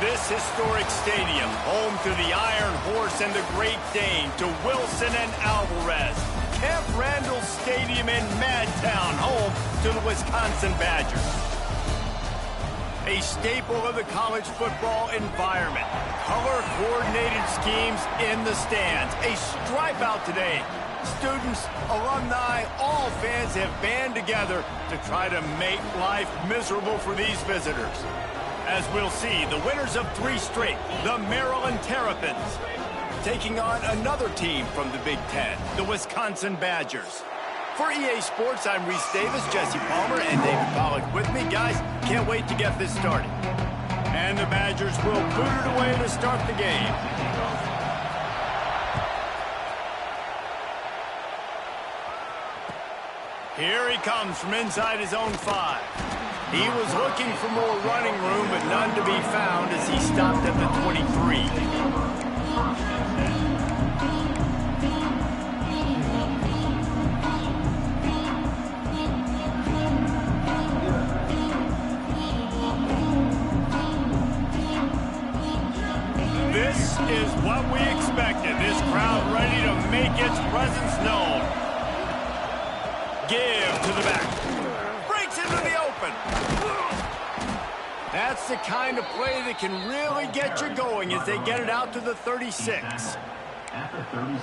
this historic stadium, home to the Iron Horse and the Great Dane, to Wilson and Alvarez. Camp Randall Stadium in Madtown, home to the Wisconsin Badgers. A staple of the college football environment. Color-coordinated schemes in the stands. A stripe out today. Students, alumni, all fans have band together to try to make life miserable for these visitors. As we'll see, the winners of 3 straight, the Maryland Terrapins, taking on another team from the Big Ten, the Wisconsin Badgers. For EA Sports, I'm Reese Davis, Jesse Palmer, and David Pollack with me. Guys, can't wait to get this started. And the Badgers will boot it away to start the game. Here he comes from inside his own 5. He was looking for more running room, but none to be found as he stopped at the 23. This is what we expected. This crowd ready to make its presence known. Give to the back. Breaks into the open. That's the kind of play that can really get you going as they get it out to the 36.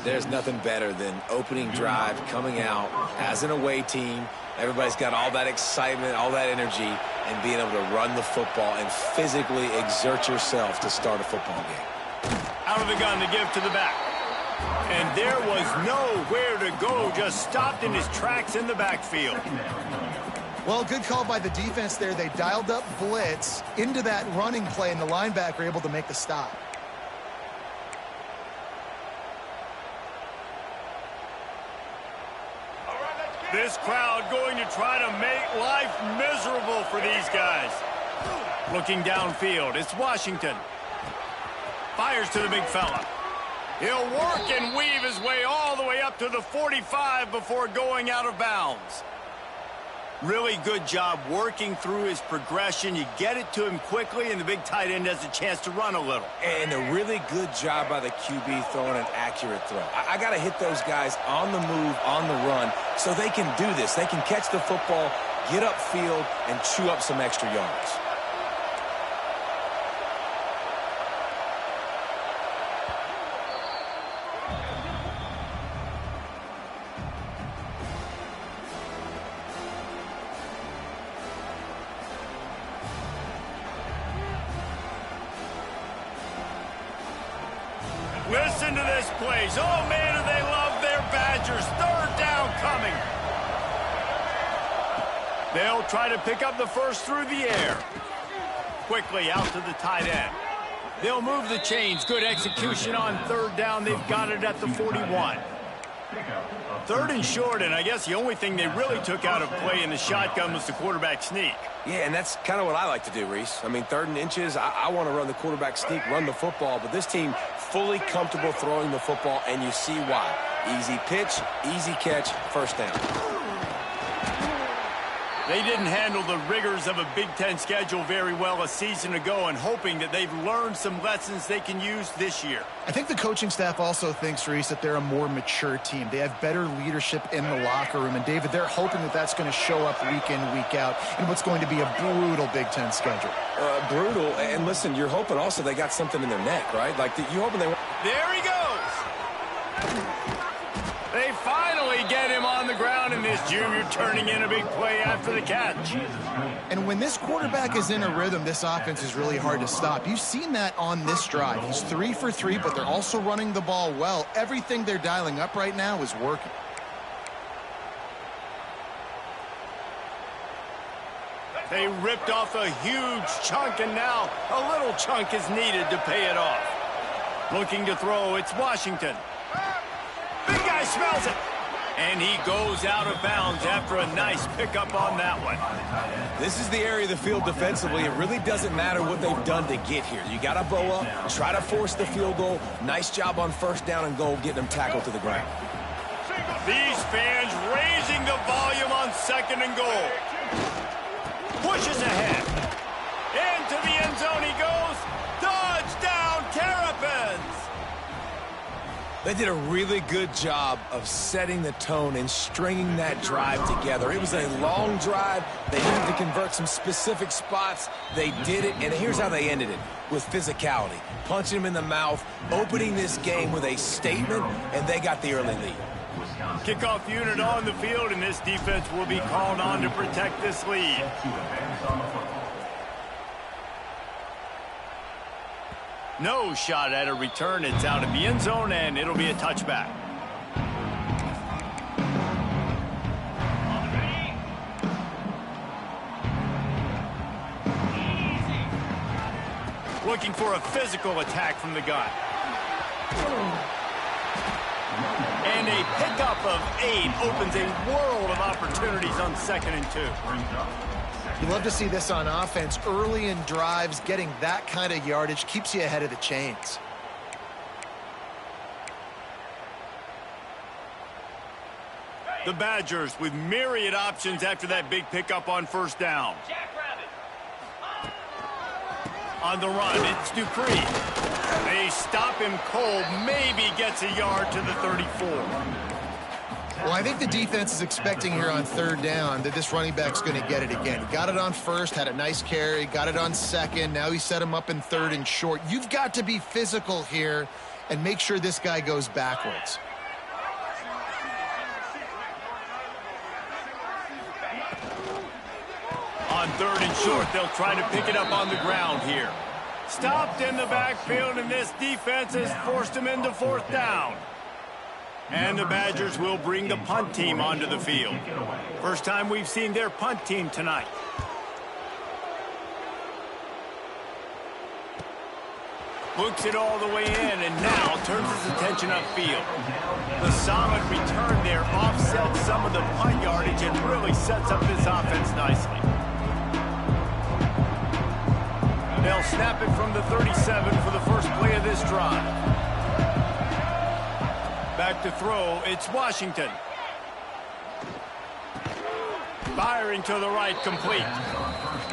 There's nothing better than opening drive, coming out as an away team. Everybody's got all that excitement, all that energy, and being able to run the football and physically exert yourself to start a football game. Out of the gun to give to the back. And there was nowhere to go, just stopped in his tracks in the backfield. Well, good call by the defense there. They dialed up blitz into that running play, and the linebacker able to make the stop. This crowd going to try to make life miserable for these guys. Looking downfield, it's Washington. Fires to the big fella. He'll work and weave his way all the way up to the 45 before going out of bounds. Really good job working through his progression. You get it to him quickly, and the big tight end has a chance to run a little. And a really good job by the QB throwing an accurate throw. I got to hit those guys on the move, on the run, so they can do this. They can catch the football, get upfield, and chew up some extra yards. Listen to this place. Oh, man, do they love their Badgers. 3rd down coming. They'll try to pick up the first through the air. Quickly out to the tight end. They'll move the chains. Good execution on 3rd down. They've got it at the 41. 3rd and short, and I guess the only thing they really took out of play in the shotgun was the quarterback sneak. Yeah, and that's kind of what I like to do, Reese. I mean, 3rd and inches, I want to run the quarterback sneak, run the football, but this team fully comfortable throwing the football, and you see why. Easy pitch, easy catch, first down. They didn't handle the rigors of a Big Ten schedule very well a season ago, and hoping that they've learned some lessons they can use this year. I think the coaching staff also thinks, Reese, that they're a more mature team. They have better leadership in the locker room. And, David, they're hoping that that's going to show up week in, week out in what's going to be a brutal Big Ten schedule. Brutal. And, listen, you're hoping also they got something in their neck, right? Like, you hoping they... There he goes. They finally get him on the ground, and this junior turning in a big play after the catch. And when this quarterback is in a rhythm, this offense is really hard to stop. You've seen that on this drive. He's 3 for 3, but they're also running the ball well. Everything they're dialing up right now is working. They ripped off a huge chunk, and now a little chunk is needed to pay it off. Looking to throw, it's Washington. Big guy smells it. And he goes out of bounds after a nice pickup on that one. This is the area of the field defensively. It really doesn't matter what they've done to get here. You got to bow up, try to force the field goal. Nice job on 1st down and goal, getting them tackled to the ground. These fans raising the volume on 2nd and goal. Pushes ahead. Into the end zone he goes. They did a really good job of setting the tone and stringing that drive together. It was a long drive. They needed to convert some specific spots. They did it, and here's how they ended it, with physicality. Punching him in the mouth, opening this game with a statement, and they got the early lead. Kickoff unit on the field, and this defense will be called on to protect this lead. No shot at a return. It's out of the end zone, and it'll be a touchback. Looking for a physical attack from the gun. And a pickup of 8 opens a world of opportunities on 2nd and 2. You love to see this on offense. Early in drives, getting that kind of yardage keeps you ahead of the chains. The Badgers with myriad options after that big pickup on 1st down. On the run, it's Dupree. They stop him cold, maybe gets a yard to the 34. Well, I think the defense is expecting here on 3rd down that this running back's going to get it again. He got it on 1st, had a nice carry, got it on 2nd. Now he set him up in 3rd and short. You've got to be physical here and make sure this guy goes backwards. On 3rd and short, they'll try to pick it up on the ground here. Stopped in the backfield, and this defense has forced him into 4th down. And the Badgers will bring the punt team onto the field. First time we've seen their punt team tonight. Books it all the way in, and now turns his attention upfield. The solid return there offsets some of the punt yardage and really sets up this offense nicely. They'll snap it from the 37 for the first play of this drive. Back to throw, it's Washington. Firing to the right, complete.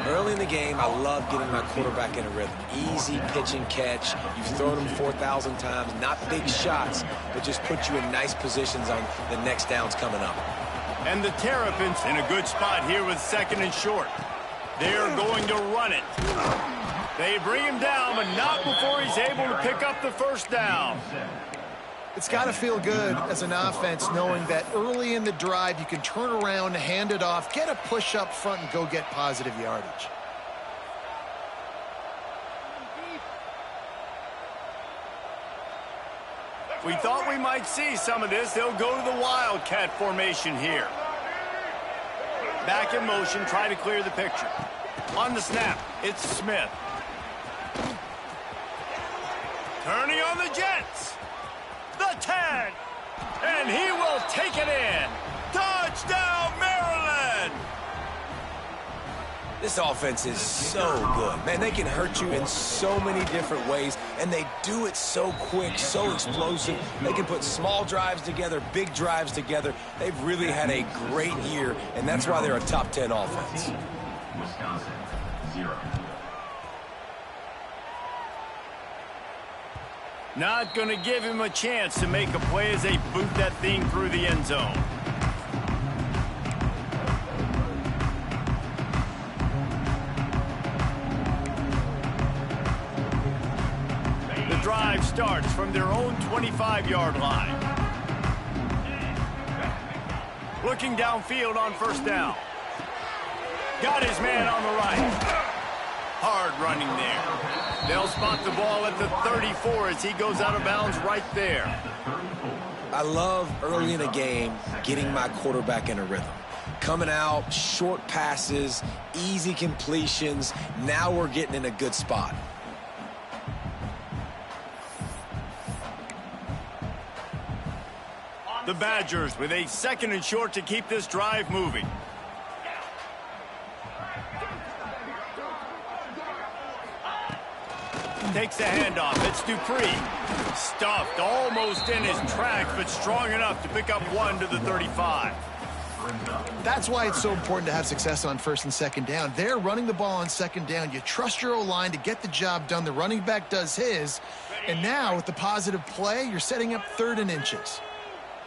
Early in the game, I love getting my quarterback in a rhythm. Easy pitch and catch. You've thrown him 4,000 times. Not big shots, but just put you in nice positions on the next downs coming up. And the Terrapins in a good spot here with 2nd and short. They're going to run it. They bring him down, but not before he's able to pick up the 1st down. It's got to feel good as an offense knowing that early in the drive you can turn around, hand it off, get a push up front, and go get positive yardage. We thought we might see some of this. They'll go to the Wildcat formation here. Back in motion, try to clear the picture. On the snap, it's Smith. Turning on the Jets. The 10. And he will take it in. Touchdown, Maryland! This offense is so good. Man, they can hurt you in so many different ways, and they do it so quick, so explosive. They can put small drives together, big drives together. They've really had a great year, and that's why they're a top 10 offense. Wisconsin, 0. Not going to give him a chance to make a play as they boot that thing through the end zone. The drive starts from their own 25-yard line. Looking downfield on 1st down. Got his man on the right. Hard running there. They'll spot the ball at the 34 as he goes out of bounds right there. I love early in a game getting my quarterback in a rhythm. Coming out, short passes, easy completions. Now we're getting in a good spot. The Badgers with a 2nd and short to keep this drive moving. Takes the handoff. It's Dupree. Stuffed almost in his tracks, but strong enough to pick up 1 to the 35. That's why it's so important to have success on first and second down. They're running the ball on second down. You trust your O-line to get the job done. The running back does his. And now with the positive play, you're setting up 3rd and inches.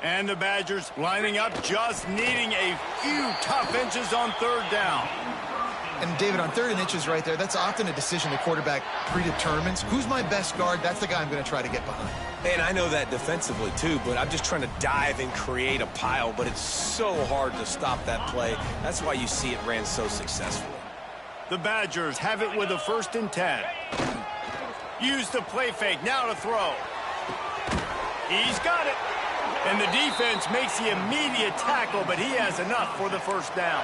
And the Badgers lining up, just needing a few tough inches on 3rd down. And David, on 3rd and inches right there, that's often a decision the quarterback predetermines. Who's my best guard? That's the guy I'm going to try to get behind. And I know that defensively too, but I'm just trying to dive and create a pile, but it's so hard to stop that play. That's why you see it ran so successfully. The Badgers have it with a 1st and 10. Use the play fake, now to throw. He's got it. And the defense makes the immediate tackle, but he has enough for the 1st down.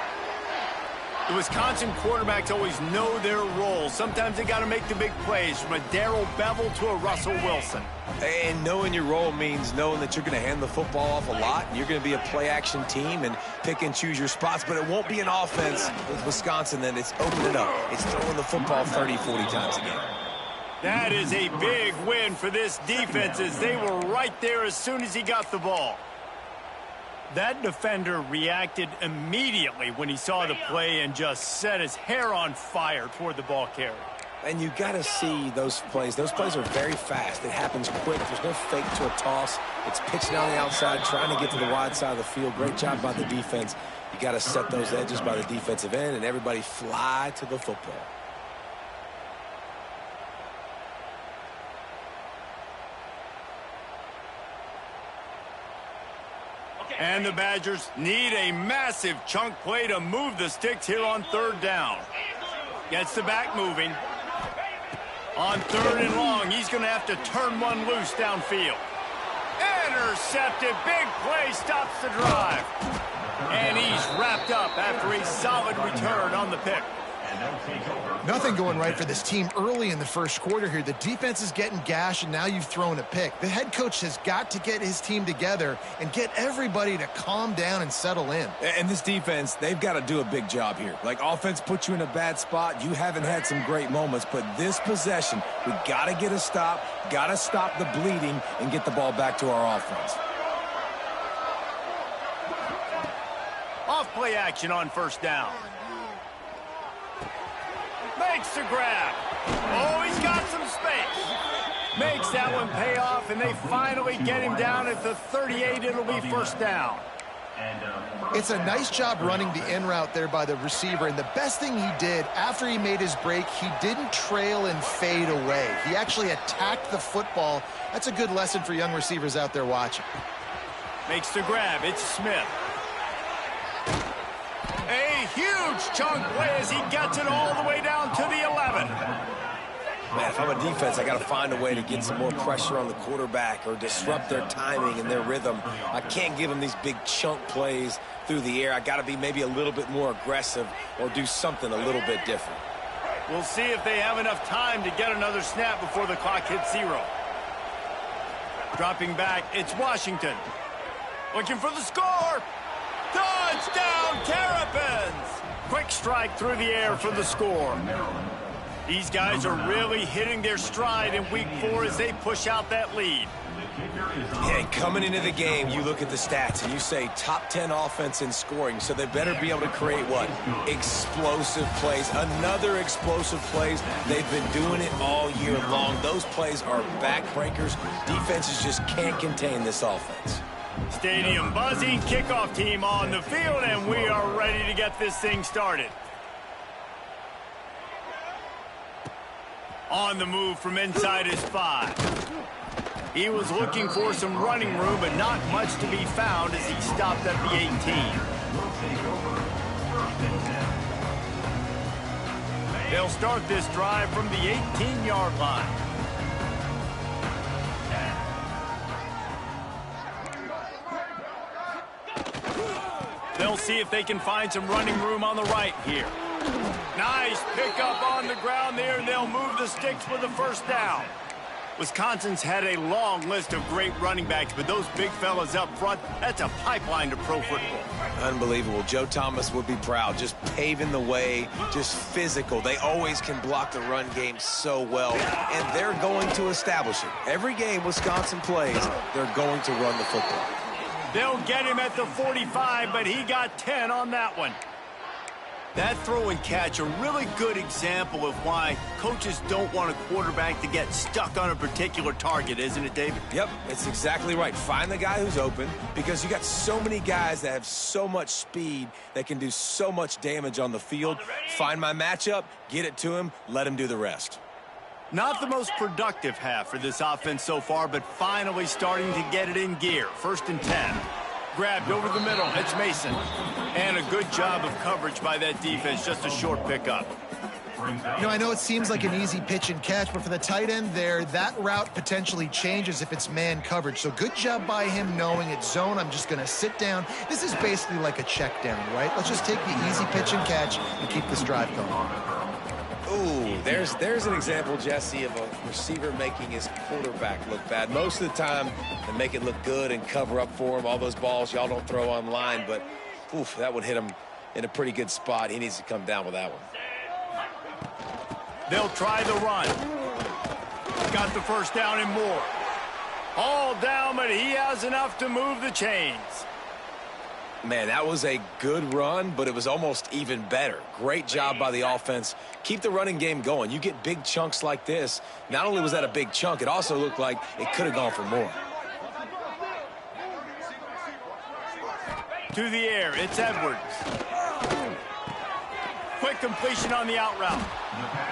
The Wisconsin quarterbacks always know their role. Sometimes they got to make the big plays, from a Darrell Bevel to a Russell Wilson. And knowing your role means knowing that you're going to hand the football off a lot, and you're going to be a play-action team and pick and choose your spots, but it won't be an offense with Wisconsin that it's opening up. It's throwing the football 30, 40 times a game. That is a big win for this defense, as they were right there as soon as he got the ball. That defender reacted immediately when he saw the play and just set his hair on fire toward the ball carrier. And you got to see those plays. Those plays are very fast. It happens quick. There's no fake to a toss. It's pitching down the outside, trying to get to the wide side of the field. Great job by the defense. You got to set those edges by the defensive end, and everybody fly to the football. And the Badgers need a massive chunk play to move the sticks here on 3rd down. Gets the back moving. On 3rd and long, he's going to have to turn one loose downfield. Intercepted. Big play stops the drive. And he's wrapped up after a solid return on the pick. Nothing going right for this team early in the 1st quarter here. The defense is getting gashed, and now you've thrown a pick. The head coach has got to get his team together and get everybody to calm down and settle in. And this defense, they've got to do a big job here. Like, offense puts you in a bad spot. You haven't had some great moments, but this possession, we got to get a stop, got to stop the bleeding, and get the ball back to our offense. Off play action on 1st down. Makes the grab. Oh, he's got some space. Makes that one pay off, and they finally get him down at the 38. It'll be 1st down. It's a nice job running the in route there by the receiver, and the best thing he did after he made his break, he didn't trail and fade away. He actually attacked the football. That's a good lesson for young receivers out there watching. Makes the grab. It's Smith. A huge chunk play as he gets it all the way down to the 11. Man, if I'm a defense, I got to find a way to get some more pressure on the quarterback or disrupt their timing and their rhythm. I can't give them these big chunk plays through the air. I got to be maybe a little bit more aggressive or do something a little bit different. We'll see if they have enough time to get another snap before the clock hits 0. Dropping back, it's Washington. Looking for the score. Touchdown, Terrapins! Quick strike through the air for the score. These guys are really hitting their stride in week 4 as they push out that lead. Yeah, and coming into the game, you look at the stats and you say top 10 offense in scoring, so they better be able to create what? Explosive plays. Another explosive plays. They've been doing it all year long. Those plays are backbreakers. Defenses just can't contain this offense. Stadium buzzing, kickoff team on the field, and we are ready to get this thing started. On the move from inside his 5. He was looking for some running room, but not much to be found as he stopped at the 18. They'll start this drive from the 18-yard line. They'll see if they can find some running room on the right here. Nice pickup on the ground there, and they'll move the sticks for the 1st down. Wisconsin's had a long list of great running backs, but those big fellas up front, that's a pipeline to pro football. Unbelievable. Joe Thomas would be proud. Just paving the way, just physical. They always can block the run game so well, and they're going to establish it. Every game Wisconsin plays, they're going to run the football. They'll get him at the 45, but he got 10 on that one. That throw and catch, a really good example of why coaches don't want a quarterback to get stuck on a particular target, isn't it, David? Yep, it's exactly right. Find the guy who's open, because you got so many guys that have so much speed that can do so much damage on the field. Find my matchup, get it to him, let him do the rest. Not the most productive half for this offense so far, but finally starting to get it in gear. 1st and 10. Grabbed over the middle. It's Mason. And a good job of coverage by that defense. Just a short pickup. You know, I know it seems like an easy pitch and catch, but for the tight end there, that route potentially changes if it's man coverage. So good job by him knowing it's zone. I'm just going to sit down. This is basically like a check down, right? Let's just take the easy pitch and catch and keep this drive going. Ooh, there's an example, Jesse, of a receiver making his quarterback look bad. Most of the time, they make it look good and cover up for him. All those balls y'all don't throw online, but oof, that would hit him in a pretty good spot. He needs to come down with that one. They'll try the run. Got the 1st down and more. All down, but he has enough to move the chains. Man, that was a good run, but it was almost even better. Great job by the offense. Keep the running game going. You get big chunks like this. Not only was that a big chunk, it also looked like it could have gone for more. To the air, it's Edwards. Quick completion on the out route.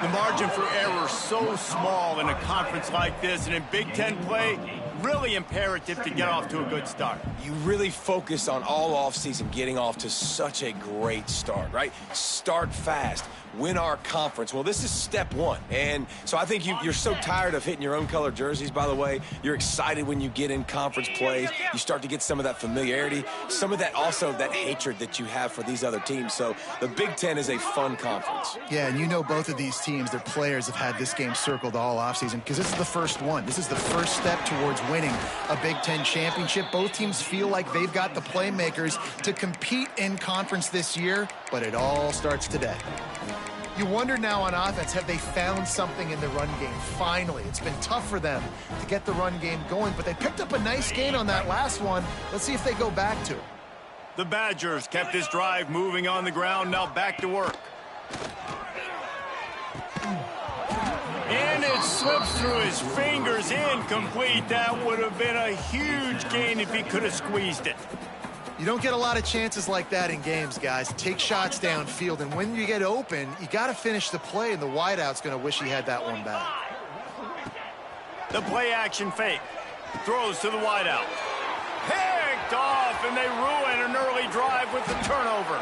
The margin for error so small in a conference like this, and in Big Ten play, really imperative to get off to a good start. You really focus on all offseason getting off to such a great start, right? Start fast. Win our conference. Well, this is step one. And so I think you're so tired of hitting your own color jerseys, by the way. You're excited when you get in conference plays. You start to get some of that familiarity, some of that also that hatred that you have for these other teams. So the Big Ten is a fun conference. Yeah, and you know both of these teams, their players have had this game circled all offseason because this is the first one. This is the first step towards winning a Big Ten championship. Both teams feel like they've got the playmakers to compete in conference this year, but it all starts today. You wonder now on offense, have they found something in the run game? Finally, it's been tough for them to get the run game going, but they picked up a nice gain on that last one. Let's see if they go back to it. The Badgers kept this drive moving on the ground, now back to work. And it slips through his fingers, incomplete. That would have been a huge gain if he could have squeezed it. You don't get a lot of chances like that in games, guys. Take shots downfield, and when you get open, you got to finish the play, and the wideout's going to wish he had that one back. The play-action fake. Throws to the wideout. Picked off, and they ruin an early drive with the turnover.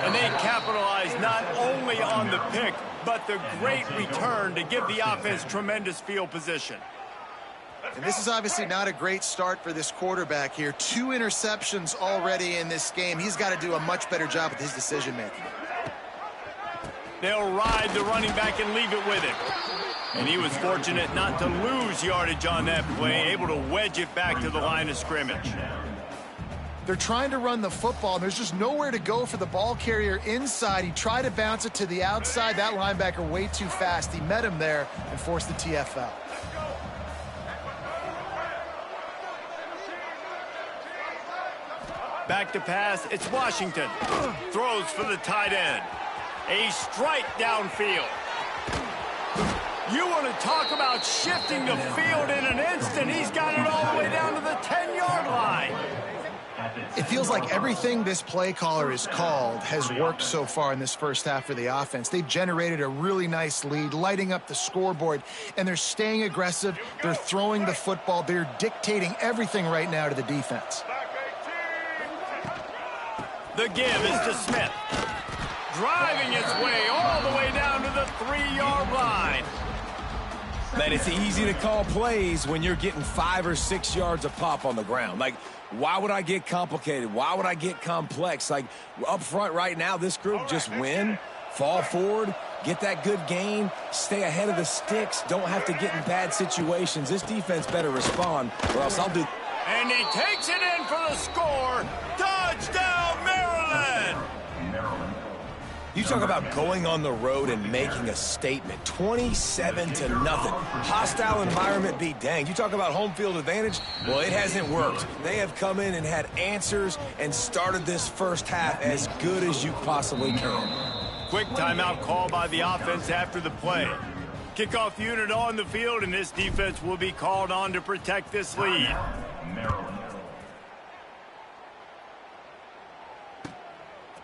And they capitalize not only on the pick, but the great return to give the offense tremendous field position. And this is obviously not a great start for this quarterback here. 2 interceptions already in this game. He's got to do a much better job with his decision-making. They'll ride the running back and leave it with him. And he was fortunate not to lose yardage on that play, able to wedge it back to the line of scrimmage. They're trying to run the football, and there's just nowhere to go for the ball carrier inside. He tried to bounce it to the outside. That linebacker way too fast. He met him there and forced the TFL. Back to pass, it's Washington. Throws for the tight end. A strike downfield. You want to talk about shifting the field in an instant. He's got it all the way down to the 10-yard line. It feels like everything this play caller has called has worked so far in this first half for the offense. They've generated a really nice lead, lighting up the scoreboard, and they're staying aggressive. They're throwing the football. They're dictating everything right now to the defense. The give is to Smith. Driving its way all the way down to the 3-yard line. Man, it's easy to call plays when you're getting 5 or 6 yards a pop on the ground. Like, why would I get complicated? Why would I get complex? Like, up front right now, this group just win, fall forward, get that good gain, stay ahead of the sticks, don't have to get in bad situations. This defense better respond, or else I'll do... And he takes it in for the score. Touchdown, Maryland! You talk about going on the road and making a statement. 27-0. Hostile environment be danged. You talk about home field advantage. Well, it hasn't worked. They have come in and had answers and started this first half as good as you possibly can. Quick timeout call by the offense after the play. Kickoff unit on the field, and this defense will be called on to protect this lead.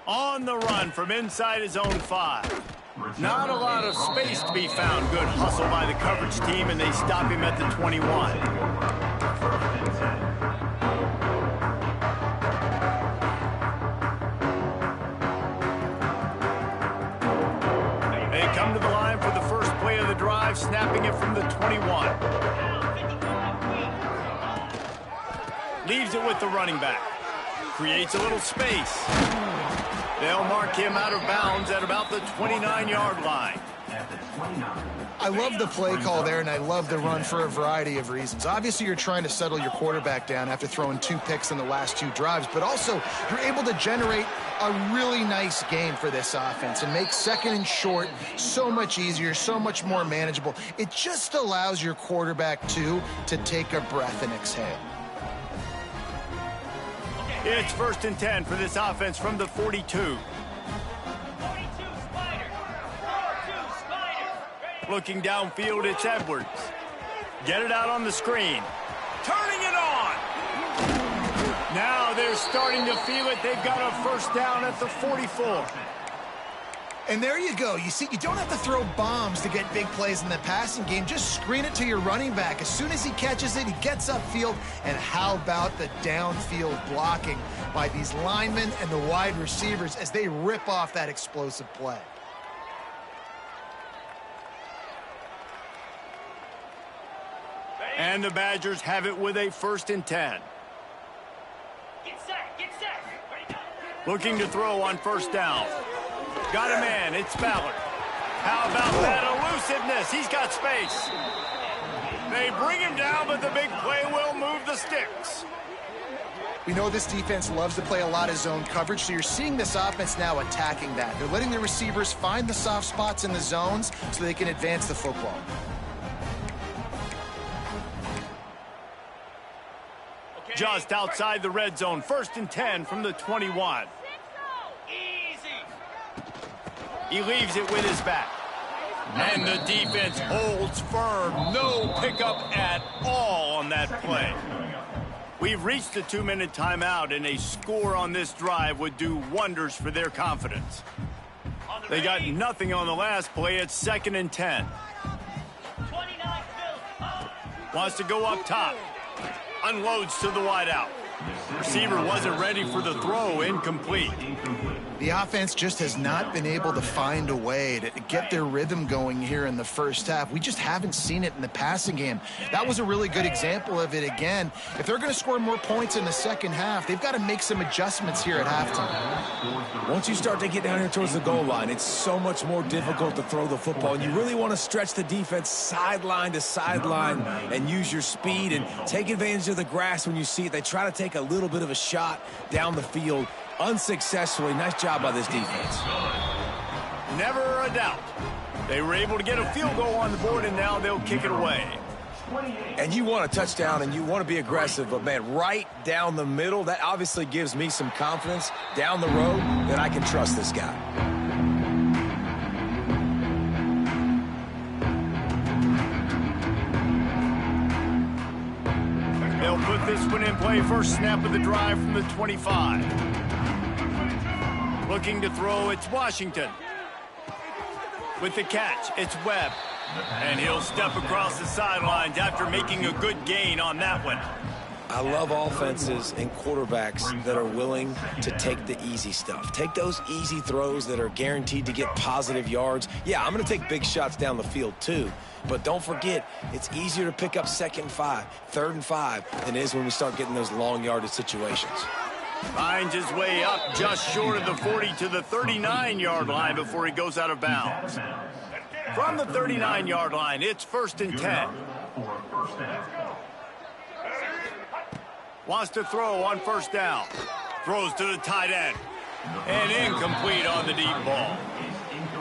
On the run from inside his own 5. Not a lot of space to be found. Good hustle by the coverage team, and they stop him at the 21. They come to the line for the first play of the drive, snapping it from the 21. Leaves it with the running back. Creates a little space. They'll mark him out of bounds at about the 29-yard line. I love the play call there, and I love the run for a variety of reasons. Obviously, you're trying to settle your quarterback down after throwing 2 picks in the last 2 drives, but also you're able to generate a really nice game for this offense and make second and short so much easier, so much more manageable. It just allows your quarterback, too, to take a breath and exhale. It's 1st and 10 for this offense from the 42. Looking downfield, it's Edwards. Get it out on the screen. Turning it on. Now they're starting to feel it. They've got a first down at the 44. And there you go. You see, you don't have to throw bombs to get big plays in the passing game. Just screen it to your running back. As soon as he catches it, he gets upfield. And how about the downfield blocking by these linemen and the wide receivers as they rip off that explosive play? And the Badgers have it with a 1st and 10. Get set, get set. Looking to throw on 1st down. Got a man, it's Ballard. How about that elusiveness? He's got space. They bring him down, but the big play will move the sticks. We know this defense loves to play a lot of zone coverage, so you're seeing this offense now attacking that. They're letting the receivers find the soft spots in the zones so they can advance the football. Just outside the red zone, 1st and 10 from the 21. He leaves it with his back. And the defense holds firm. No pickup at all on that play. We've reached the 2-minute timeout, and a score on this drive would do wonders for their confidence. They got nothing on the last play. It's 2nd and 10. Wants to go up top. Unloads to the wideout. Receiver wasn't ready for the throw. Incomplete. The offense just has not been able to find a way to get their rhythm going here in the first half. We just haven't seen it in the passing game. That was a really good example of it again. If they're going to score more points in the second half, they've got to make some adjustments here at halftime. Once you start to get down here towards the goal line, it's so much more difficult to throw the football. And you really want to stretch the defense sideline to sideline and use your speed and take advantage of the grass when you see it. They try to take a little bit of a shot down the field. Unsuccessfully. Nice job by this defense. Never a doubt. They were able to get a field goal on the board, and now they'll kick it away. And you want a touchdown, and you want to be aggressive, but, man, right down the middle, that obviously gives me some confidence down the road that I can trust this guy. They'll put this one in play. First snap of the drive from the 25. Looking to throw, it's Washington. With the catch, it's Webb. And he'll step across the sidelines after making a good gain on that one. I love offenses and quarterbacks that are willing to take the easy stuff. Take those easy throws that are guaranteed to get positive yards. Yeah, I'm going to take big shots down the field too. But don't forget, it's easier to pick up 2nd and 5, 3rd and 5 than it is when we start getting those long yardage situations. Finds his way up just short of the 40 to the 39-yard line before he goes out of bounds. From the 39-yard line, it's 1st and 10. Wants to throw on 1st down. Throws to the tight end. And incomplete on the deep ball.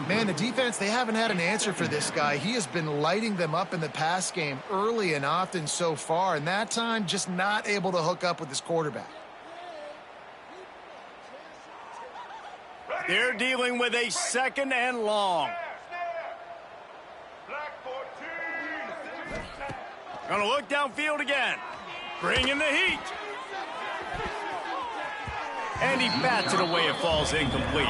Man, the defense, they haven't had an answer for this guy. He has been lighting them up in the pass game early and often so far, and that time just not able to hook up with his quarterback. They're dealing with a 2nd and long. Gonna look downfield again. Bringing the heat. And he bats it away. It falls incomplete.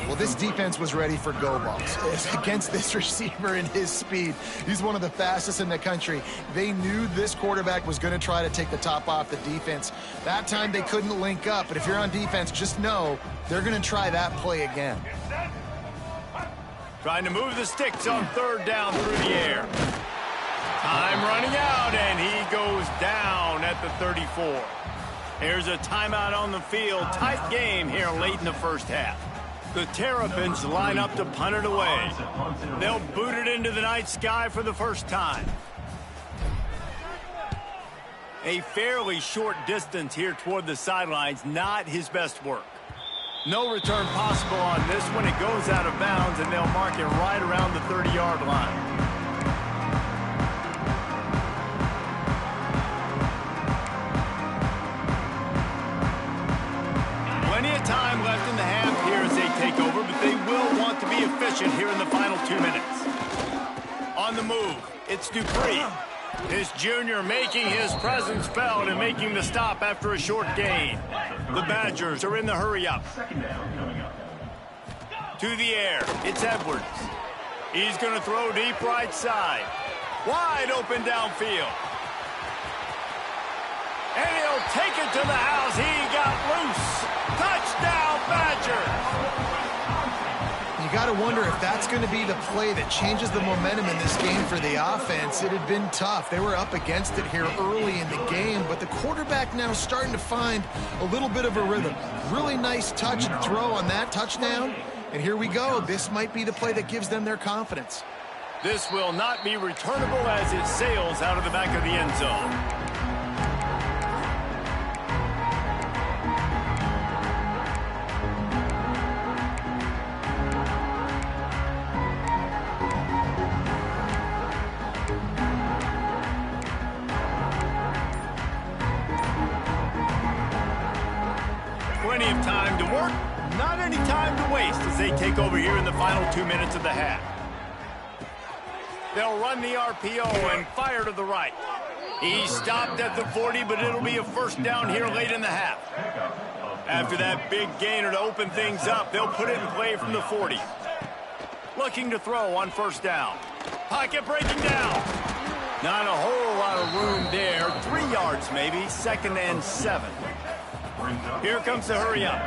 Well, this defense was ready for go balls. Against this receiver and his speed, he's one of the fastest in the country. They knew this quarterback was going to try to take the top off the defense. That time they couldn't link up, but if you're on defense, just know they're going to try that play again. Trying to move the sticks on 3rd down through the air. Time running out, and he goes down at the 34. There's a timeout on the field. Tight game here late in the first half. The Terrapins line up to punt it away. They'll boot it into the night sky for the first time. A fairly short distance here toward the sidelines, not his best work. No return possible on this one. It goes out of bounds, and they'll mark it right around the 30-yard line. Plenty of time left in the half here as they take over, but they will want to be efficient here in the final 2 minutes. On the move, it's Dupree. This junior making his presence felt and making the stop after a short gain. The Badgers are in the hurry-up. To the air, it's Edwards. He's going to throw deep right side. Wide open downfield. And he'll take it to the house. He got loose. Touchdown, Badgers! You got to wonder if that's going to be the play that changes the momentum in this game for the offense. It had been tough. They were up against it here early in the game, but the quarterback now starting to find a little bit of a rhythm. Really nice touch and throw on that touchdown. And here we go. This might be the play that gives them their confidence. This will not be returnable as it sails out of the back of the end zone. Plenty of time to work, not any time to waste as they take over here in the final 2 minutes of the half. They'll run the RPO and fire to the right. He stopped at the 40, but it'll be a first down here late in the half. After that big gainer to open things up, they'll put it in play from the 40. Looking to throw on first down. Pocket breaking down. Not a whole lot of room there. 3 yards maybe, 2nd and 7. Here comes the hurry-up.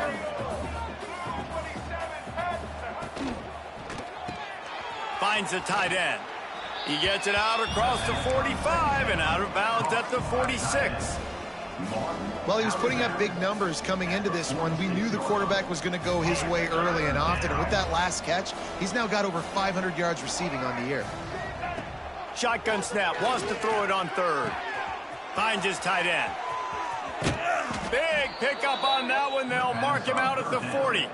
Finds the tight end. He gets it out across the 45 and out of bounds at the 46. Well, he was putting up big numbers coming into this one. We knew the quarterback was going to go his way early and often. And with that last catch, he's now got over 500 yards receiving on the year. Shotgun snap. Wants to throw it on 3rd. Finds his tight end. Big pickup on that one. They'll mark him out at the 40.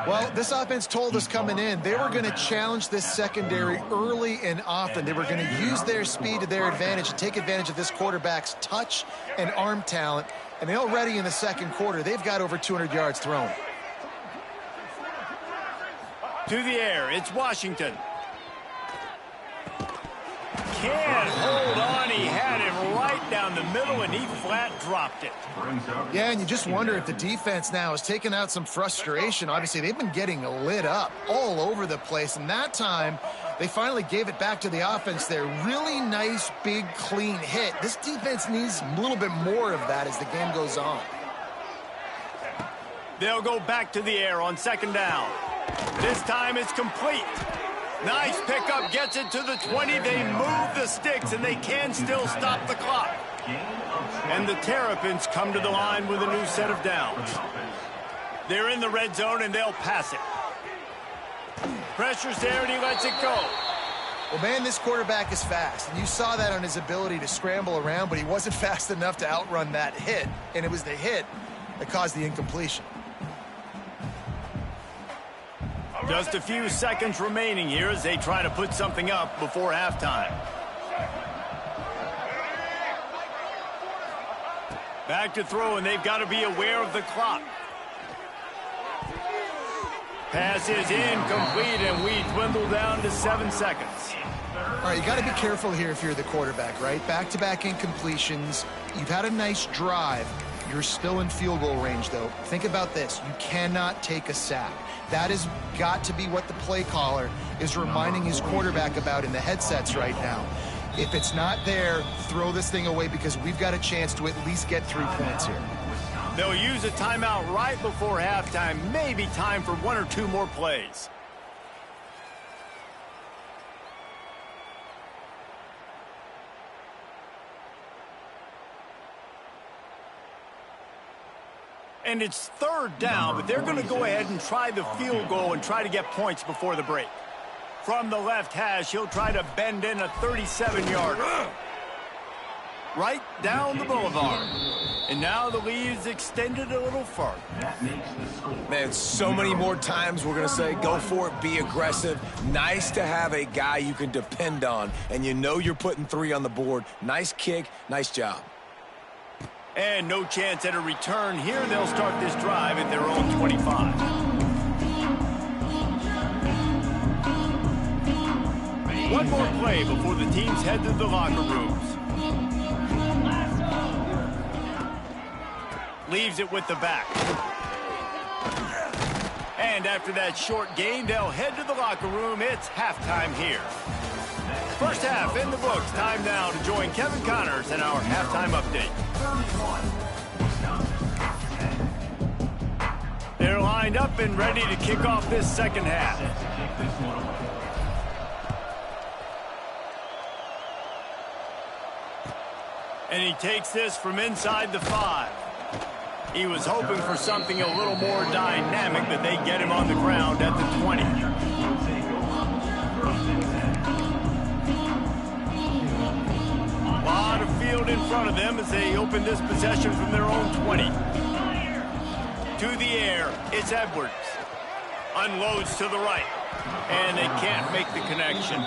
Well, this offense told us coming in they were going to challenge this secondary early and often. They were going to use their speed to their advantage and take advantage of this quarterback's touch and arm talent. And already in the second quarter, they've got over 200 yards thrown. To the air, it's Washington. Can't hold on. He had him right down the middle, and he flat dropped it. Yeah, and you just wonder if the defense now has taken out some frustration. Obviously, they've been getting lit up all over the place, and that time they finally gave it back to the offense there. Really nice, big, clean hit. This defense needs a little bit more of that as the game goes on. They'll go back to the air on 2nd down. This time it's complete. Nice pickup, gets it to the 20. They move the sticks, and they can still stop the clock. And the Terrapins come to the line with a new set of downs. They're in the red zone, and they'll pass it. Pressure's there, and he lets it go. Well, man, this quarterback is fast, and you saw that on his ability to scramble around, but he wasn't fast enough to outrun that hit, and it was the hit that caused the incompletion. Just a few seconds remaining here as they try to put something up before halftime. Back to throw, and they've got to be aware of the clock. Pass is incomplete, and we dwindle down to 7 seconds. All right, you got to be careful here if you're the quarterback, right? Back-to-back incompletions. You've had a nice drive. You're still in field goal range, though. Think about this. You cannot take a sack. That has got to be what the play caller is reminding his quarterback about in the headsets right now. If it's not there, throw this thing away because we've got a chance to at least get 3 points here. They'll use a timeout right before halftime. Maybe time for 1 or 2 more plays. And it's 3rd down, but they're going to go ahead and try the field goal and try to get points before the break. From the left hash, he'll try to bend in a 37-yarder. Right down the boulevard. And now the lead is extended a little further. Man, so many more times we're going to say, go for it, be aggressive. Nice to have a guy you can depend on, and you know you're putting 3 on the board. Nice kick, nice job. And no chance at a return here. They'll start this drive at their own 25. One more play before the teams head to the locker rooms. Leaves it with the back. And after that short gain, they'll head to the locker room. It's halftime here. First half in the books. Time now to join Kevin Connors in our halftime update. They're lined up and ready to kick off this second half. And he takes this from inside the 5. He was hoping for something a little more dynamic, but they get him on the ground at the 20. A lot of field in front of them as they open this possession from their own 20. To the air, it's Edwards. Unloads to the right, and they can't make the connection.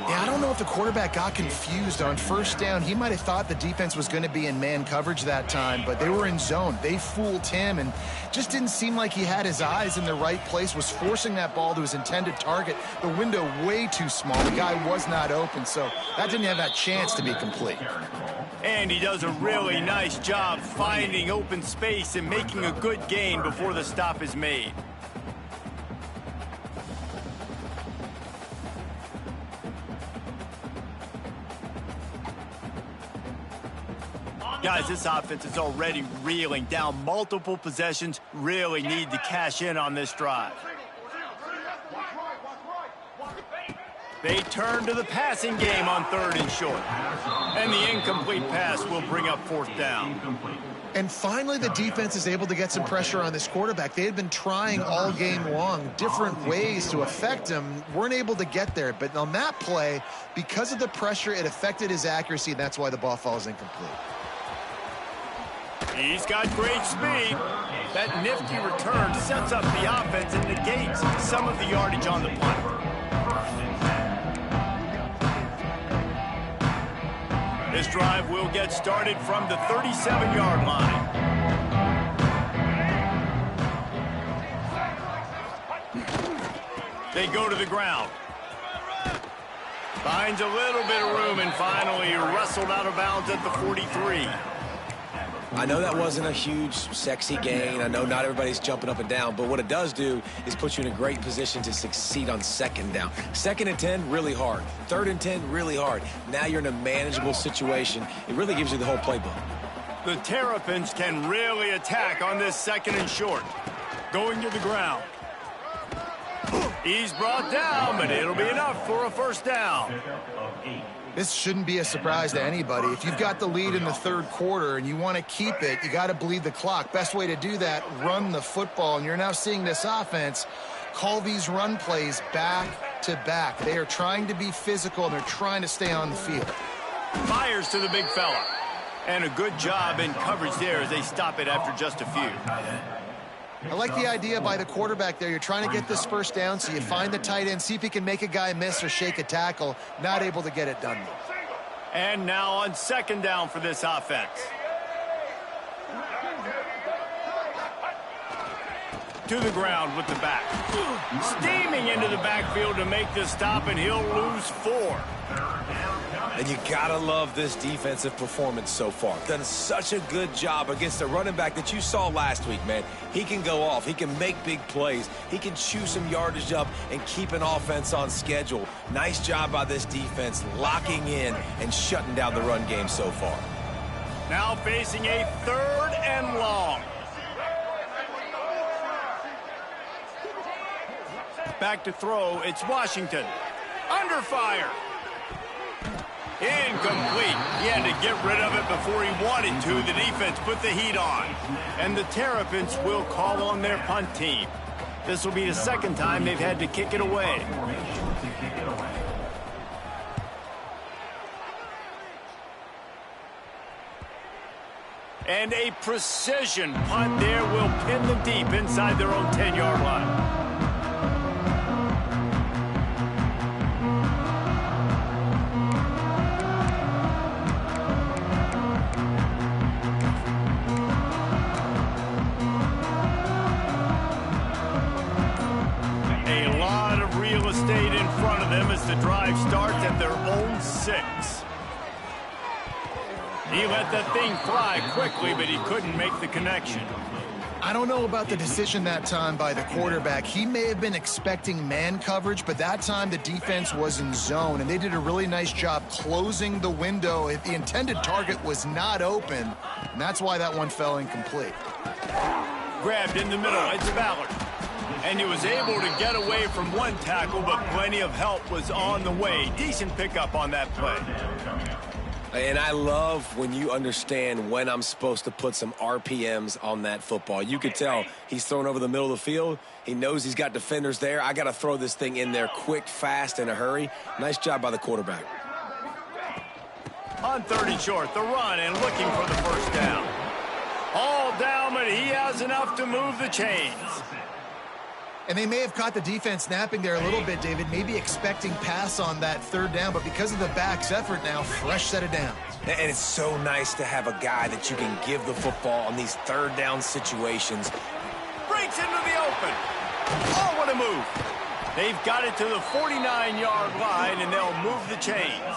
Yeah, I don't know if the quarterback got confused on first down. He might have thought the defense was going to be in man coverage that time, but they were in zone. They fooled him and just didn't seem like he had his eyes in the right place, was forcing that ball to his intended target. The window way too small. The guy was not open, so that didn't have that chance to be complete. And he does a really nice job finding open space and making a good gain before the stop is made. Guys, this offense is already reeling down multiple possessions. Really need to cash in on this drive. They turn to the passing game on 3rd and short. And the incomplete pass will bring up 4th down. And finally, the defense is able to get some pressure on this quarterback. They had been trying all game long different ways to affect him. Weren't able to get there. But on that play, because of the pressure, it affected his accuracy, and that's why the ball falls incomplete. He's got great speed. That nifty return sets up the offense and negates some of the yardage on the punt. This drive will get started from the 37-yard line. They go to the ground. Finds a little bit of room and finally wrestled out of bounds at the 43. I know that wasn't a huge, sexy gain. I know not everybody's jumping up and down, but what it does do is put you in a great position to succeed on 2nd down. 2nd and 10, really hard. 3rd and 10, really hard. Now you're in a manageable situation. It really gives you the whole playbook. The Terrapins can really attack on this 2nd and short. Going to the ground. He's brought down, but it'll be enough for a 1st down. This shouldn't be a surprise to anybody. If you've got the lead in the 3rd quarter and you want to keep it, you got to bleed the clock. Best way to do that, run the football. And you're now seeing this offense call these run plays back to back. They are trying to be physical, and they're trying to stay on the field. Fires to the big fella. And a good job in coverage there as they stop it after just a few. I like the idea by the quarterback there. You're trying to get this first down, so you find the tight end, see if he can make a guy miss or shake a tackle. Not able to get it done, though. And now on second down for this offense. To the ground with the back. Steaming into the backfield to make the stop, and he'll lose 4. And you gotta love this defensive performance so far. Done such a good job against a running back that you saw last week, man. He can go off. He can make big plays. He can chew some yardage up and keep an offense on schedule. Nice job by this defense locking in and shutting down the run game so far. Now facing a 3rd and long. Back to throw. It's Washington. Under fire. Incomplete. He had to get rid of it before he wanted to. The defense put the heat on. And the Terrapins will call on their punt team. This will be the 2nd time they've had to kick it away. And a precision punt there will pin them deep inside their own 10-yard line. Estate in front of them as the drive starts at their own 6. He let that thing fly quickly, but he couldn't make the connection. I don't know about the decision that time by the quarterback. He may have been expecting man coverage, but that time the defense was in zone, and they did a really nice job closing the window if the intended target was not open, and that's why that one fell incomplete. Grabbed in the middle. It's Ballard. And he was able to get away from one tackle, but plenty of help was on the way. Decent pickup on that play. And I love when you understand when I'm supposed to put some RPMs on that football. You could tell he's thrown over the middle of the field. He knows he's got defenders there. I got to throw this thing in there quick, fast, in a hurry. Nice job by the quarterback. On 3rd and short, the run and looking for the first down. All down, but he has enough to move the chains. And they may have caught the defense napping there a little bit, David, maybe expecting pass on that 3rd down, but because of the back's effort now, fresh set of downs. And it's so nice to have a guy that you can give the football on these 3rd down situations. Breaks into the open. Oh, what a move. They've got it to the 49-yard line, and they'll move the chains.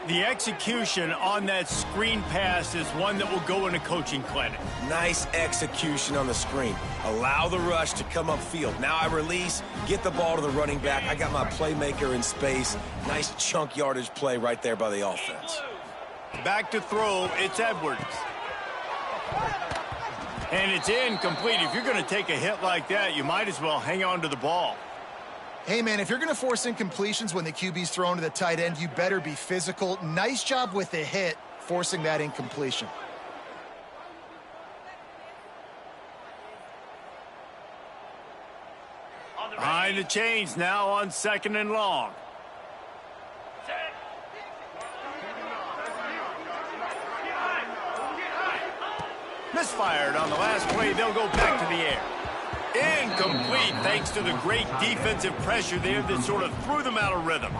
The execution on that screen pass is one that will go in a coaching clinic. Nice execution on the screen. Allow the rush to come upfield. Now I release, get the ball to the running back. I got my playmaker in space. Nice chunk yardage play right there by the offense. Back to throw, it's Edwards. And it's incomplete. If you're going to take a hit like that, you might as well hang on to the ball. Hey, man, if you're going to force incompletions when the QB's thrown to the tight end, you better be physical. Nice job with the hit, forcing that incompletion. Behind the chains now on 2nd and long. Misfired on the last play. They'll go back to the air. Incomplete thanks to the great defensive pressure there that sort of threw them out of rhythm.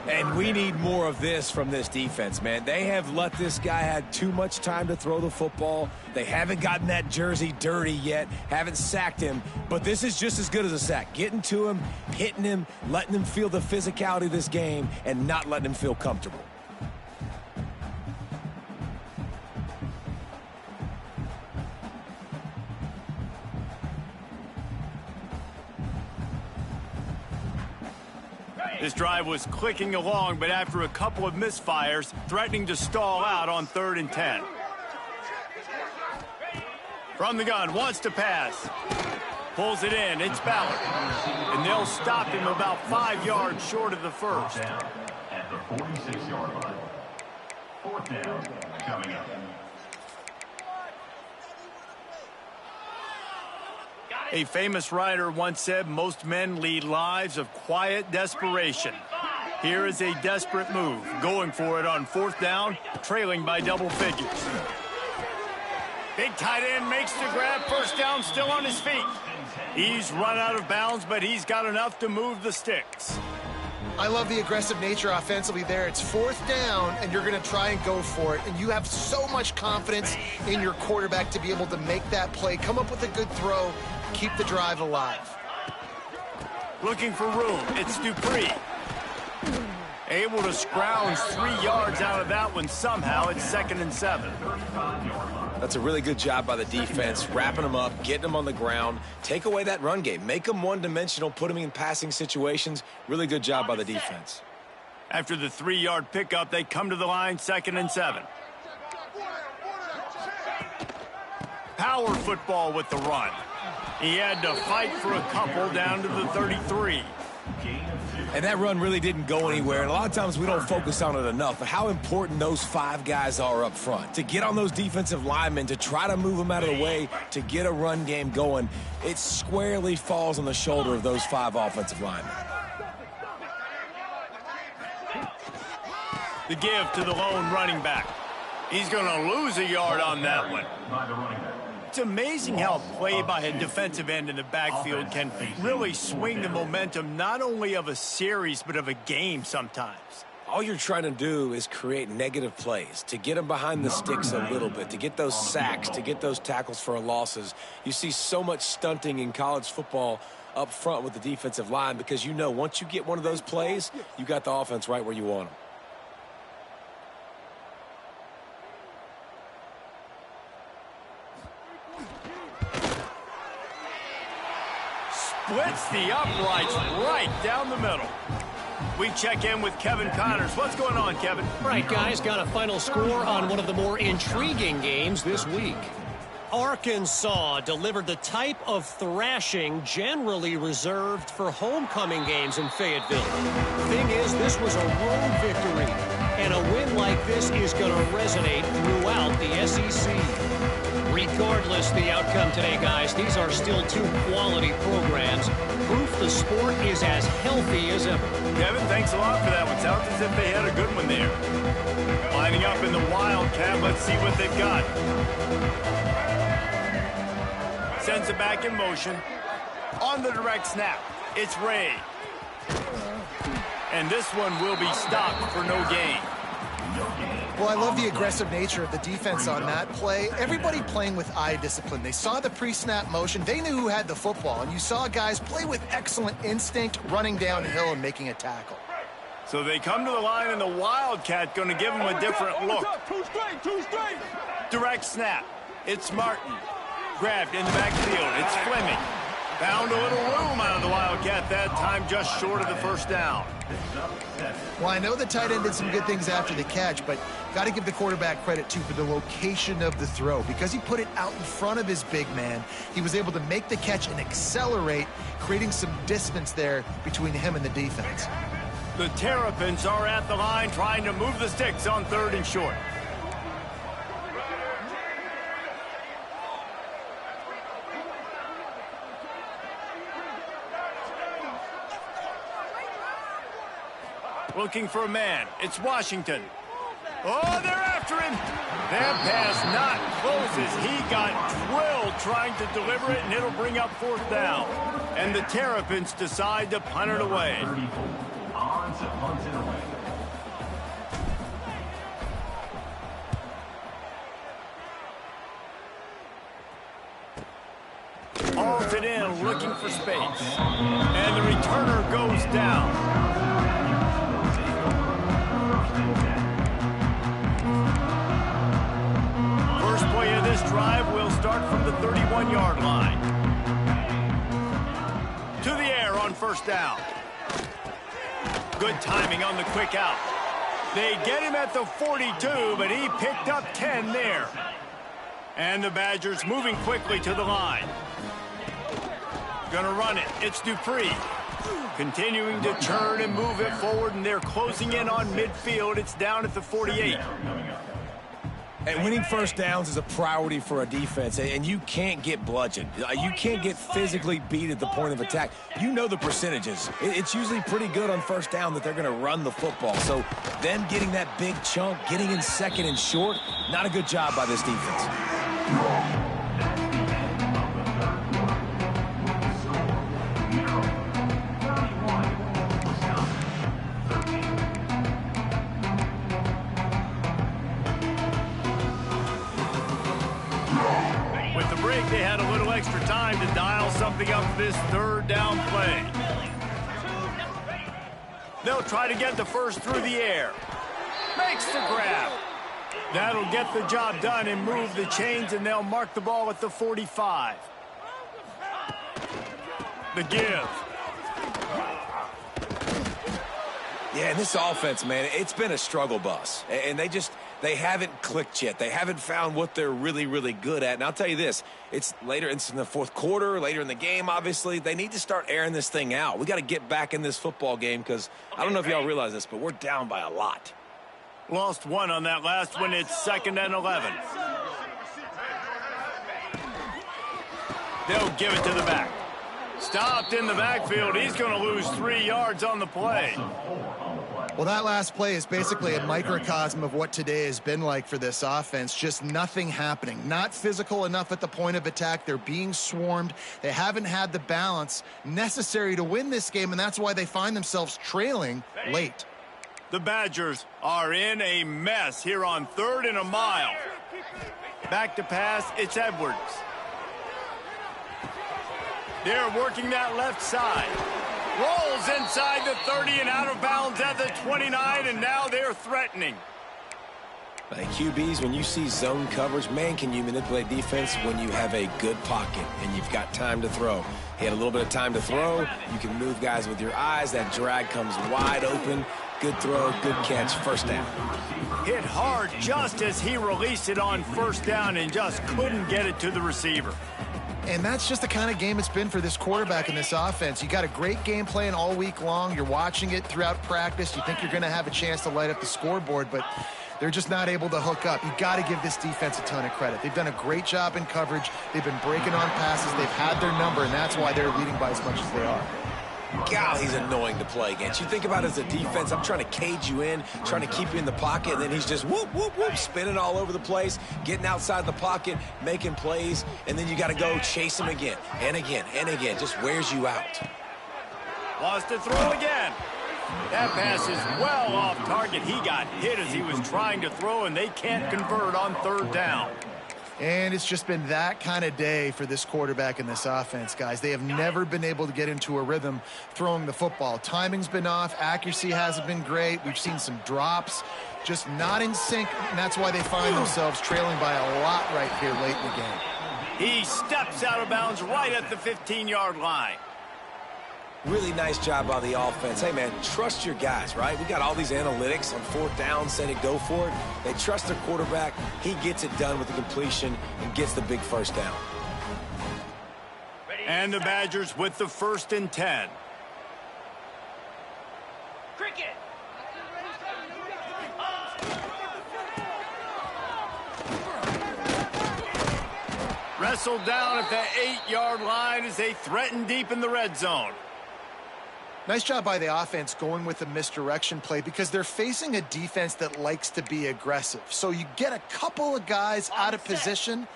And we need more of this from this defense, man. They have let this guy have too much time to throw the football. They haven't gotten that jersey dirty yet, haven't sacked him, but this is just as good as a sack. Getting to him, hitting him, letting him feel the physicality of this game, and not letting him feel comfortable. This drive was clicking along, but after a couple of misfires, threatening to stall out on 3rd and 10. From the gun, wants to pass. Pulls it in, it's Ballard. And they'll stop him about 5 yards short of the first. Down at the 46-yard line. 4th down coming up. A famous writer once said, most men lead lives of quiet desperation. Here is a desperate move, going for it on 4th down, trailing by double figures. Big tight end makes the grab. First down, still on his feet. He's run out of bounds, but he's got enough to move the sticks. I love the aggressive nature offensively there. It's fourth down, and you're going to try and go for it. And you have so much confidence in your quarterback to be able to make that play, come up with a good throw, keep the drive alive. Looking for room. It's Dupree. Able to scrounge 3 yards out of that one somehow. It's 2nd and 7. That's a really good job by the defense, wrapping them up, getting them on the ground. Take away that run game. Make them one-dimensional, put them in passing situations. Really good job by the defense. After the 3-yard pickup, they come to the line, 2nd and 7. Power football with the run. He had to fight for a couple down to the 33. And that run really didn't go anywhere. And a lot of times we don't focus on it enough, but how important those 5 guys are up front. To get on those defensive linemen, to try to move them out of the way, to get a run game going, it squarely falls on the shoulder of those 5 offensive linemen. The give to the lone running back. He's going to lose a yard on that one. It's amazing how play by a defensive end in the backfield can really swing the momentum not only of a series but of a game sometimes. All you're trying to do is create negative plays, to get them behind the sticks a little bit, to get those sacks, to get those tackles for losses. You see so much stunting in college football up front with the defensive line because you know once you get one of those plays, you got the offense right where you want them. Splits the uprights right down the middle. We check in with Kevin Connors. What's going on, Kevin? Right, guys, got a final score on one of the more intriguing games this week. Arkansas delivered the type of thrashing generally reserved for homecoming games in Fayetteville. Thing is, this was a road victory, and a win like this is going to resonate throughout the SEC. Regardless the outcome today, guys, these are still 2 quality programs. Proof the sport is as healthy as ever. Kevin, thanks a lot for that one. Sounds as if they had a good one there. Lining up in the Wildcat. Let's see what they've got. Sends it back in motion. On the direct snap, it's Ray. And this one will be stopped for no gain. Well, I love the aggressive nature of the defense on that play. Everybody playing with eye discipline. They saw the pre-snap motion. They knew who had the football. And you saw guys play with excellent instinct, running downhill and making a tackle. So they come to the line, and the Wildcat going to give them a different look. Two straight. Direct snap. It's Martin. Grabbed in the backfield. It's Fleming. Found a little room out of the Wildcat that time, just short of the first down. Well, I know the tight end did some good things after the catch, but got to give the quarterback credit, too, for the location of the throw. Because he put it out in front of his big man, he was able to make the catch and accelerate, creating some distance there between him and the defense. The Terrapins are at the line trying to move the sticks on 3rd and short. Looking for a man. It's Washington. Oh, they're after him. That pass not closes. He got drilled trying to deliver it, and it'll bring up 4th down. And the Terrapins decide to punt it away. Hauls it in, looking for space. And the returner goes down. First play of this drive will start from the 31-yard line. To the air on 1st down. Good timing on the quick out. They get him at the 42, but he picked up 10 there. And the Badgers moving quickly to the line. Gonna run it. It's Dupree. Continuing to turn and move it forward, and they're closing in on midfield. It's down at the 48. And winning first downs is a priority for a defense, and you can't get bludgeoned. You can't get physically beat at the point of attack. You know the percentages. It's usually pretty good on first down that they're going to run the football. So them getting that big chunk, getting in 2nd and short, not a good job by this defense. With the break, they had a little extra time to dial something up for this third down play. They'll try to get the first through the air. Makes the grab. That'll get the job done and move the chains, and they'll mark the ball at the 45. The give. Yeah, and this offense, man, it's been a struggle bus. And they haven't clicked yet. They haven't found what they're really, really good at. And I'll tell you this, it's in the fourth quarter, later in the game, obviously. They need to start airing this thing out. We got to get back in this football game because I don't know if y'all realize this, but we're down by a lot. Lost one on that last one. It's 2nd and 11. They'll give it to the back. Stopped in the backfield. He's going to lose 3 yards on the play. Well, that last play is basically a microcosm of what today has been like for this offense. Just nothing happening. Not physical enough at the point of attack. They're being swarmed. They haven't had the balance necessary to win this game, and that's why they find themselves trailing late. The Badgers are in a mess here on 3rd and a mile. Back to pass, it's Edwards. They're working that left side. Rolls inside the 30 and out of bounds at the 29, and now they're threatening. Hey, QBs, when you see zone coverage, man, can you manipulate defense when you have a good pocket and you've got time to throw. He had a little bit of time to throw. You can move guys with your eyes. That drag comes wide open. Good throw, good catch, first down. Hit hard just as he released it on first down and just couldn't get it to the receiver. And that's just the kind of game it's been for this quarterback in this offense. You got a great game plan all week long. You're watching it throughout practice. You think you're going to have a chance to light up the scoreboard, but they're just not able to hook up. You got to give this defense a ton of credit. They've done a great job in coverage. They've been breaking on passes. They've had their number, and that's why they're leading by as much as they are. God, he's annoying to play against. You think about it as a defense, I'm trying to cage you in, trying to keep you in the pocket, and then he's just whoop, whoop, whoop, spinning all over the place, getting outside the pocket, making plays, and then you got to go chase him again, and again, and again. Just wears you out. Lost to throw again. That pass is well off target. He got hit as he was trying to throw, and they can't convert on 3rd down. And it's just been that kind of day for this quarterback and this offense, guys. They have never been able to get into a rhythm throwing the football. Timing's been off. Accuracy hasn't been great. We've seen some drops, just not in sync, and that's why they find themselves trailing by a lot right here late in the game. He steps out of bounds right at the 15-yard line. Really nice job by the offense. Hey, man, trust your guys, right? We got all these analytics on 4th down, said it, go for it. They trust their quarterback. He gets it done with the completion and gets the big first down. And the Badgers with the 1st and 10. Cricket. Wrestled down at the 8-yard line as they threaten deep in the red zone. Nice job by the offense going with the misdirection play because they're facing a defense that likes to be aggressive. So you get a couple of guys out of position,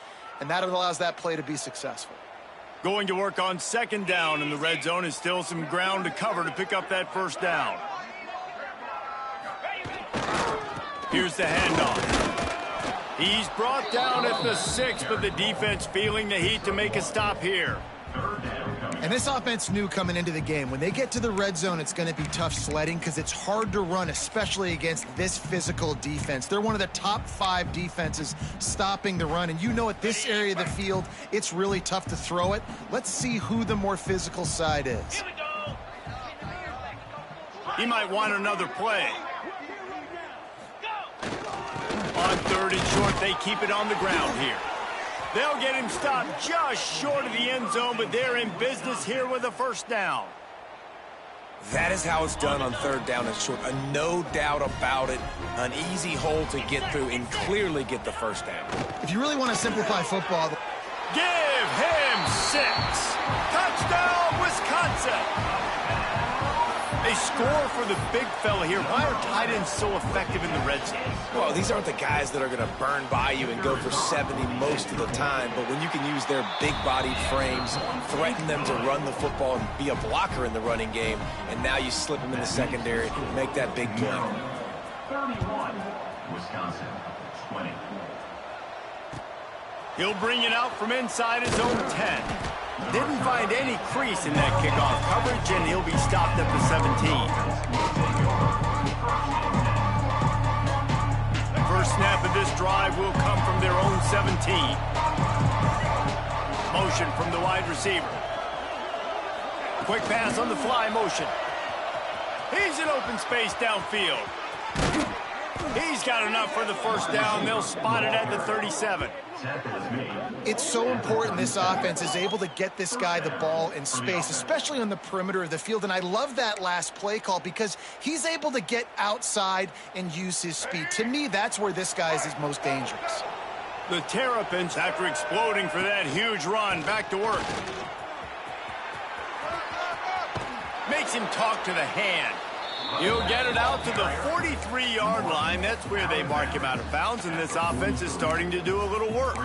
and that allows that play to be successful. Going to work on 2nd down in the red zone is still some ground to cover to pick up that first down. Here's the handoff. He's brought down at the 6, but the defense feeling the heat to make a stop here. And this offense knew coming into the game, when they get to the red zone, it's going to be tough sledding because it's hard to run, especially against this physical defense. They're one of the top 5 defenses stopping the run. And you know at this area of the field, it's really tough to throw it. Let's see who the more physical side is. He might want another play. On 3rd and short, they keep it on the ground here. They'll get him stopped just short of the end zone, but they're in business here with a first down. That is how it's done on 3rd down and short. No doubt about it. An easy hole to get through and clearly get the first down. If you really want to simplify football, give him 6. Touchdown, Wisconsin. They score for the big fella here. Why are tight ends so effective in the red zone? Well, these aren't the guys that are going to burn by you and go for 70 most of the time, but when you can use their big-bodied frames, threaten them to run the football and be a blocker in the running game, and now you slip them in the secondary, make that big play. 31, Wisconsin, 20. He'll bring it out from inside his own 10. Didn't find any crease in that kickoff coverage, and he'll be stopped at the 17. First snap of this drive will come from their own 17. Motion from the wide receiver. Quick pass on the fly motion. He's in open space downfield. He's got enough for the first down. They'll spot it at the 37. It's so important this offense is able to get this guy the ball in space, especially on the perimeter of the field. And I love that last play call because he's able to get outside and use his speed. To me, that's where this guy is his most dangerous. The Terrapins, after exploding for that huge run, back to work. Makes him talk to the hand. He'll get it out to the 43-yard line. That's where they mark him out of bounds, and this offense is starting to do a little work.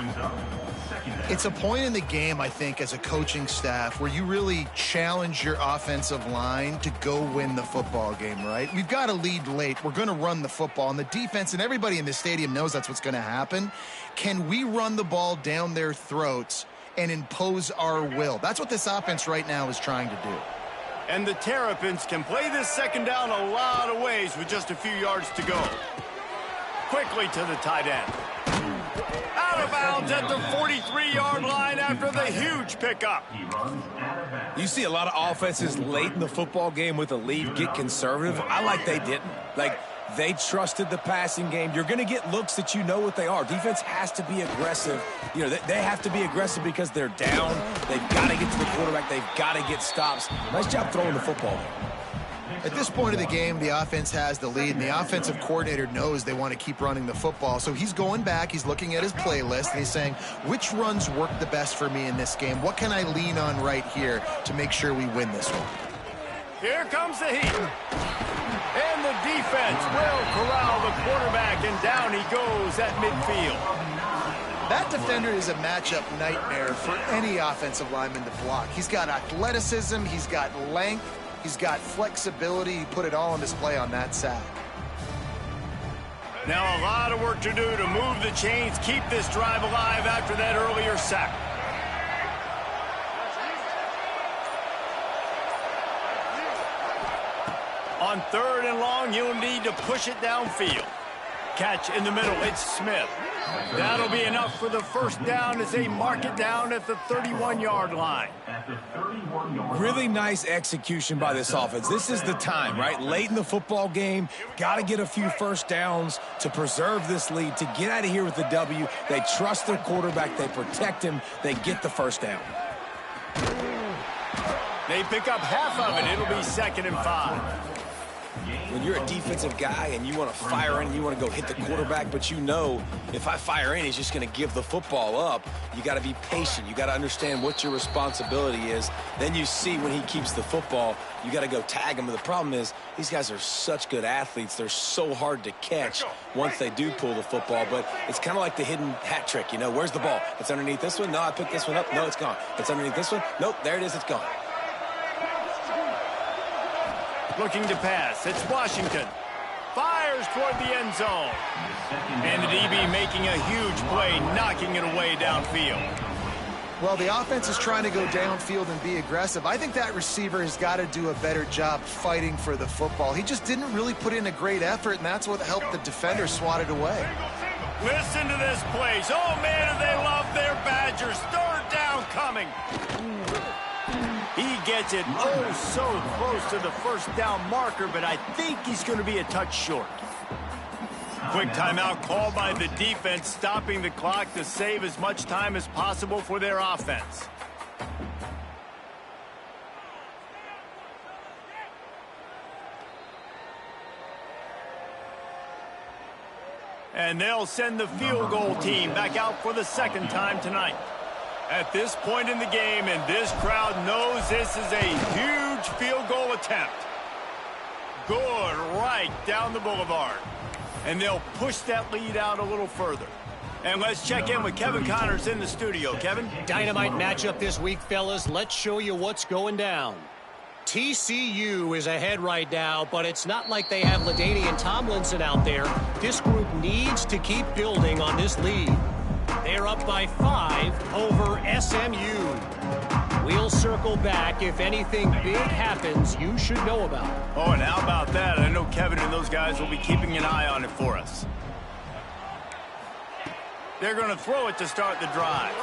It's a point in the game, I think, as a coaching staff where you really challenge your offensive line to go win the football game, right? We've got to lead late. We're going to run the football, and the defense and everybody in the stadium knows that's what's going to happen. Can we run the ball down their throats and impose our will? That's what this offense right now is trying to do. And the Terrapins can play this second down a lot of ways with just a few yards to go. Quickly to the tight end. Out of bounds at the 43-yard line after the huge pickup. You see a lot of offenses late in the football game with a lead get conservative. I like they didn't. Like, they trusted the passing game. You're going to get looks that you know what they are. Defense has to be aggressive. You know, they have to be aggressive because they're down. They've got to get to the quarterback. They've got to get stops. Nice job throwing the football. At this point of the game, the offense has the lead, and the offensive coordinator knows they want to keep running the football. So he's going back, he's looking at his playlist, and he's saying, which runs work the best for me in this game? What can I lean on right here to make sure we win this one? Here comes the heat. And the defense will corral the quarterback, and down he goes at midfield. That defender is a matchup nightmare for any offensive lineman to block. He's got athleticism, he's got length, he's got flexibility. He put it all on display on that sack. Now a lot of work to do to move the chains, keep this drive alive after that earlier sack. On third and long, you'll need to push it downfield. Catch in the middle, it's Smith. That'll be enough for the first down as they mark it down at the 31-yard line. Really nice execution by this offense. This is the time, right? Late in the football game, got to get a few first downs to preserve this lead, to get out of here with the W. They trust their quarterback. They protect him. They get the first down. They pick up half of it. It'll be 2nd and 5. When you're a defensive guy and you want to fire in, you want to go hit the quarterback, but you know if I fire in, he's just going to give the football up. You got to be patient. You got to understand what your responsibility is. Then you see when he keeps the football, you got to go tag him. But the problem is these guys are such good athletes. They're so hard to catch once they do pull the football. But it's kind of like the hidden hat trick. You know, where's the ball? It's underneath this one. No, I picked this one up. No, it's gone. It's underneath this one. Nope, there it is. It's gone. Looking to pass. It's Washington. Fires toward the end zone. And the DB making a huge play, knocking it away downfield. Well, the offense is trying to go downfield and be aggressive. I think that receiver has got to do a better job fighting for the football. He just didn't really put in a great effort, and that's what helped the defender swat it away. Listen to this place. Oh, man, do they love their Badgers. Third down coming. He gets it so close to the first down marker, but I think he's going to be a touch short. Quick timeout called by the defense, stopping the clock to save as much time as possible for their offense. And they'll send the field goal team back out for the second time tonight. At this point in the game, and this crowd knows this is a huge field goal attempt. Good, right down the boulevard. And they'll push that lead out a little further. And let's check in with Kevin Connors in the studio. Kevin? Dynamite matchup this week, fellas. Let's show you what's going down. TCU is ahead right now, but it's not like they have LaDainian Tomlinson out there. This group needs to keep building on this lead. They're up by 5 over SMU. We'll circle back if anything big happens you should know about. Oh, and how about that? I know Kevin and those guys will be keeping an eye on it for us. They're going to throw it to start the drive.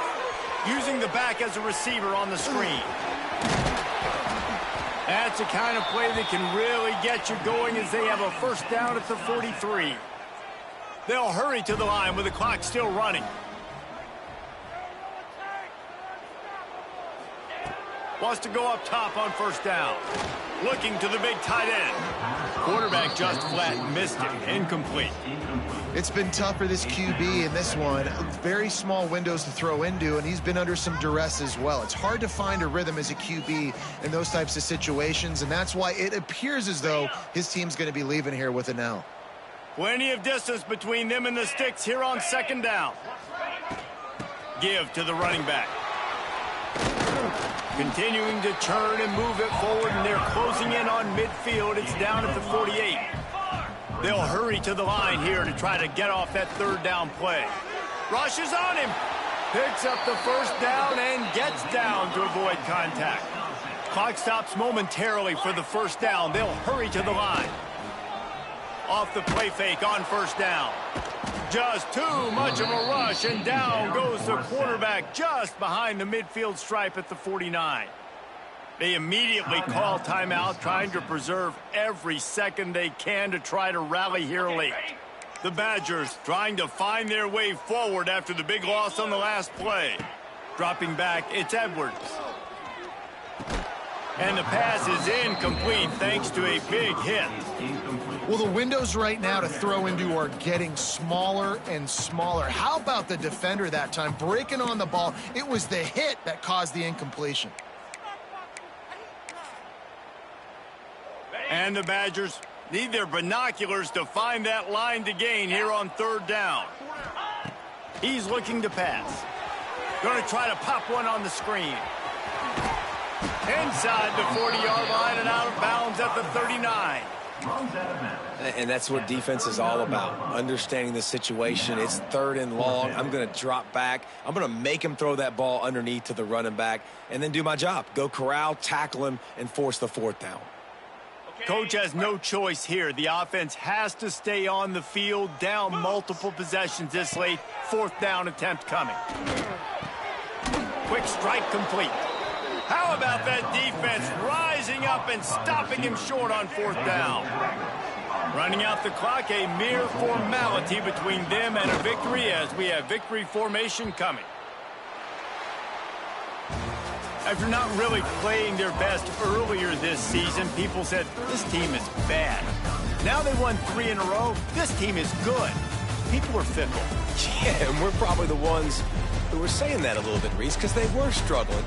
Using the back as a receiver on the screen. That's the kind of play that can really get you going as they have a first down at the 43. They'll hurry to the line with the clock still running. Wants to go up top on first down. Looking to the big tight end. Quarterback just flat missed it. Incomplete. It's been tough for this QB in this one. Very small windows to throw into, and he's been under some duress as well. It's hard to find a rhythm as a QB in those types of situations, and that's why it appears as though his team's going to be leaving here with an L. Plenty of distance between them and the sticks here on second down. Give to the running back. Continuing to turn and move it forward, and they're closing in on midfield. It's down at the 48. They'll hurry to the line here to try to get off that third down play. Rushes on him. Picks up the first down and gets down to avoid contact. Clock stops momentarily for the first down. They'll hurry to the line. Off the play fake on first down. Just too much of a rush, and down goes the quarterback just behind the midfield stripe at the 49. They immediately call timeout, trying to preserve every second they can to try to rally here late. The Badgers trying to find their way forward after the big loss on the last play. Dropping back, it's Edwards. And the pass is incomplete thanks to a big hit. Well, the windows right now to throw into are getting smaller and smaller. How about the defender that time breaking on the ball? It was the hit that caused the incompletion. And the Badgers need their binoculars to find that line to gain here on third down. He's looking to pass. Going to try to pop one on the screen. Inside the 40-yard line and out of bounds at the 39. And that's what defense is all about, understanding the situation. It's third and long. I'm going to drop back. I'm going to make him throw that ball underneath to the running back and then do my job. Go corral, tackle him, and force the fourth down. Coach has no choice here. The offense has to stay on the field, down multiple possessions this late. Fourth down attempt coming. Quick strike complete. How about that defense rising up and stopping him short on fourth down? Running out the clock, a mere formality between them and a victory as we have victory formation coming. After not really playing their best earlier this season, people said, this team is bad. Now they won 3 in a row. This team is good. People are fickle. Yeah, and we're probably the ones who were saying that a little bit, Reese, because they were struggling.